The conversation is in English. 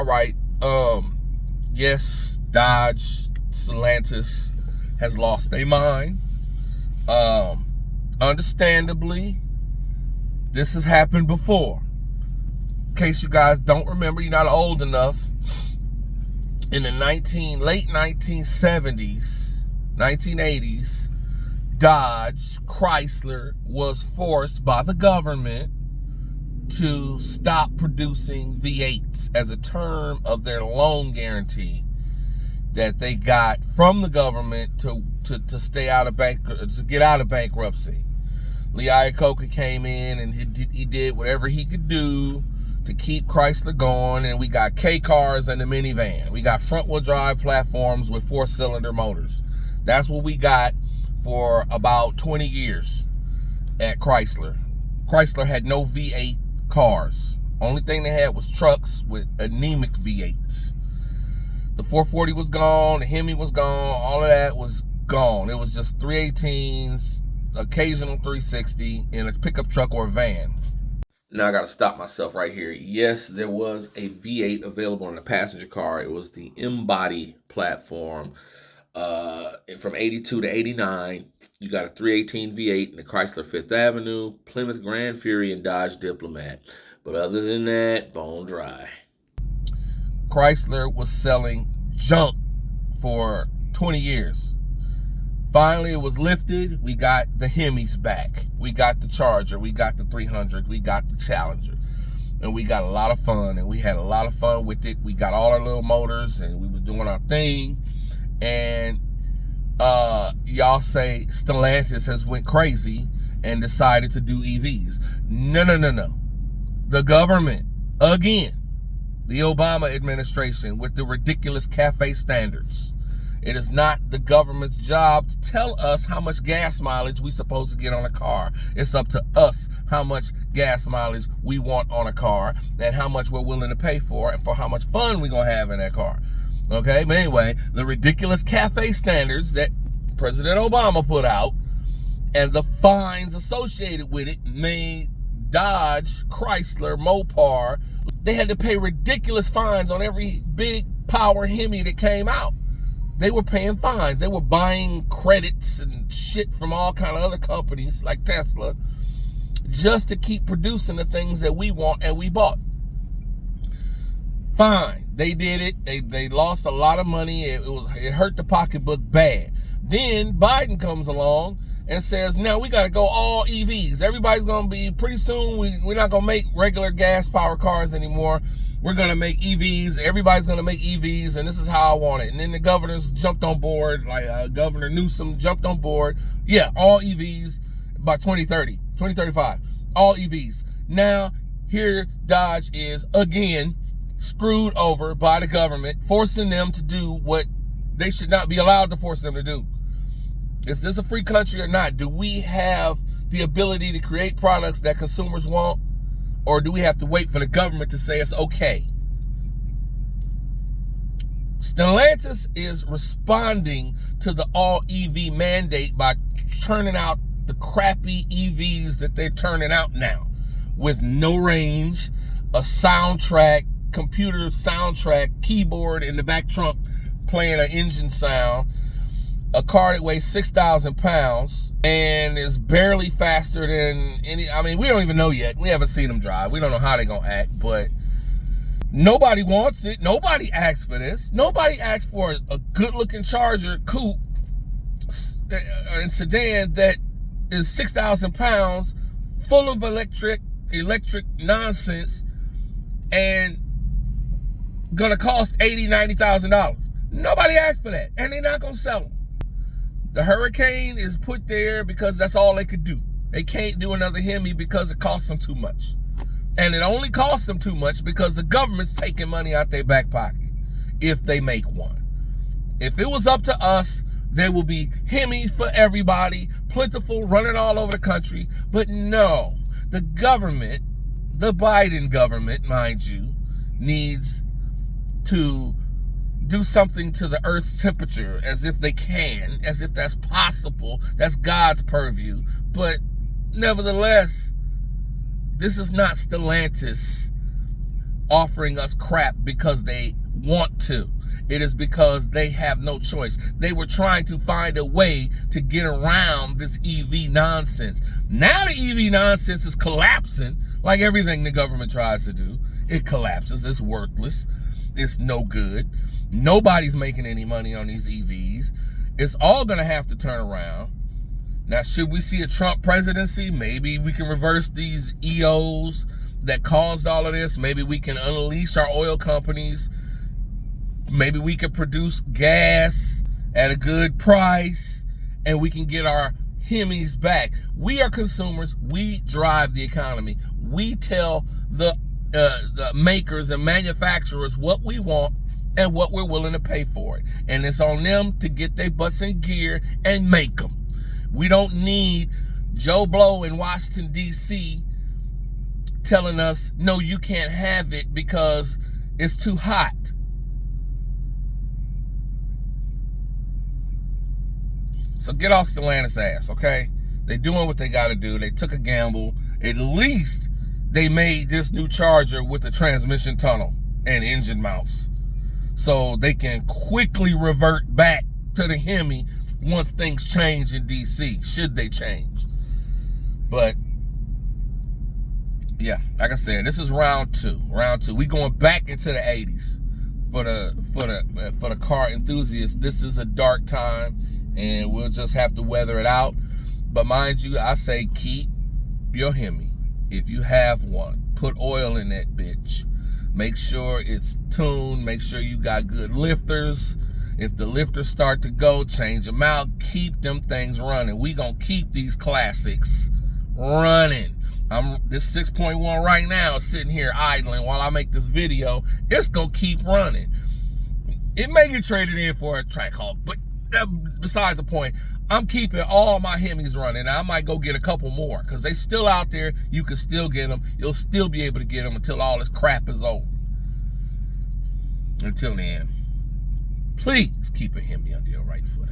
All right. Yes, Dodge, Stellantis has lost their mind. Understandably, this has happened before. In case you guys don't remember, you're not old enough. In the late 1970s, 1980s, Dodge, Chrysler was forced by the government to stop producing V8s as a term of their loan guarantee that they got from the government to stay out of to get out of bankruptcy. Lee Iacocca came in and he did whatever he could do to keep Chrysler going, and we got K cars and the minivan. We got front-wheel drive platforms with 4-cylinder motors. That's what we got for about 20 years at Chrysler. Chrysler had no V8 cars. Only thing they had was trucks with anemic V8s. The 440 was gone, the HEMI was gone, all of that was gone. It was just 318s, occasional 360 in a pickup truck or a van. Now I gotta stop myself right here. Yes, there was a V8 available in the passenger car. It was the M-Body platform. From 82 to 89, you got a 318 V8 in the Chrysler Fifth Avenue, Plymouth Grand Fury, and Dodge Diplomat. But other than that, bone dry. Chrysler was selling junk for 20 years. Finally, it was lifted. We got the HEMIs back. We got the Charger. We got the 300. We got the Challenger. And we got a lot of fun. And we had a lot of fun with it. We got all our little motors. And we was doing our thing. And y'all say Stellantis has went crazy and decided to do EVs. No. The government, again, the Obama administration with the ridiculous CAFE standards. It is not the government's job to tell us how much gas mileage we're supposed to get on a car. It's up to us how much gas mileage we want on a car and how much we're willing to pay for and for how much fun we're going to have in that car. Okay, but anyway, the ridiculous CAFE standards that President Obama put out and the fines associated with it made Dodge, Chrysler, Mopar, they had to pay ridiculous fines on every big power HEMI that came out. They were paying fines. They were buying credits and shit from all kind of other companies like Tesla just to keep producing the things that we want and we bought. Fine. They did it. They lost a lot of money. It hurt the pocketbook bad. Then Biden comes along and says, now we got to go all EVs. Everybody's going to be, pretty soon, we're not going to make regular gas power cars anymore. We're going to make EVs. Everybody's going to make EVs, and this is how I want it. And then the governors jumped on board, like Governor Newsom jumped on board. Yeah, all EVs by 2030, 2035, all EVs. Now, here Dodge is, again, screwed over by the government, forcing them to do what they should not be allowed to force them to do. Is this a free country or not? Do we have the ability to create products that consumers want? Or do we have to wait for the government to say it's okay? Stellantis is responding to the all-EV mandate by turning out the crappy EVs that they're turning out now with no range, a soundtrack, computer soundtrack, keyboard in the back trunk playing an engine sound, a car that weighs 6,000 pounds and is barely faster than any. I mean, we don't even know yet. We haven't seen them drive. We don't know how they're going to act, but nobody wants it. Nobody asked for this. Nobody asked for a good-looking Charger coupe and sedan that is 6,000 pounds, full of electric nonsense, and gonna cost $80,000, $90,000. Nobody asked for that, and they're not gonna sell them. The Hurricane is put there because that's all they could do. They can't do another HEMI because it costs them too much. And it only costs them too much because the government's taking money out their back pocket if they make one. If it was up to us, there will be HEMIs for everybody, plentiful, running all over the country. But no, the government, the Biden government, mind you, needs to do something to the Earth's temperature as if they can, as if that's possible. That's God's purview. But nevertheless, this is not Stellantis offering us crap because they want to. It is because they have no choice. They were trying to find a way to get around this EV nonsense. Now the EV nonsense is collapsing, like everything the government tries to do. It collapses. It's worthless. It's no good. Nobody's making any money on these EVs. It's all going to have to turn around. Now, should we see a Trump presidency? Maybe we can reverse these EOs that caused all of this. Maybe we can unleash our oil companies. Maybe we can produce gas at a good price, and we can get our HEMIs back. We are consumers. We drive the economy. We tell the makers and manufacturers what we want and what we're willing to pay for it. And it's on them to get their butts in gear and make them. We don't need Joe Blow in Washington, D.C. telling us, no, you can't have it because it's too hot. So get off Stellantis' ass, okay? They're doing what they got to do. They took a gamble. At least they made this new Charger with a transmission tunnel and engine mounts, so they can quickly revert back to the HEMI once things change in DC, should they change. But yeah, like I said, this is round two. We going back into the 80s for the car enthusiasts. This is a dark time, and we'll just have to weather it out. But mind you, I say keep your HEMI. If you have one, put oil in that bitch. Make sure it's tuned. Make sure you got good lifters. If the lifters start to go, change them out. Keep them things running. We gonna keep these classics running. This 6.1 right now is sitting here idling while I make this video. It's gonna keep running. It may get traded in for a track hawk, but besides the point, I'm keeping all my HEMIs running. I might go get a couple more because they still out there. You can still get them. You'll still be able to get them until all this crap is over. Until then, please keep a HEMI under your right foot.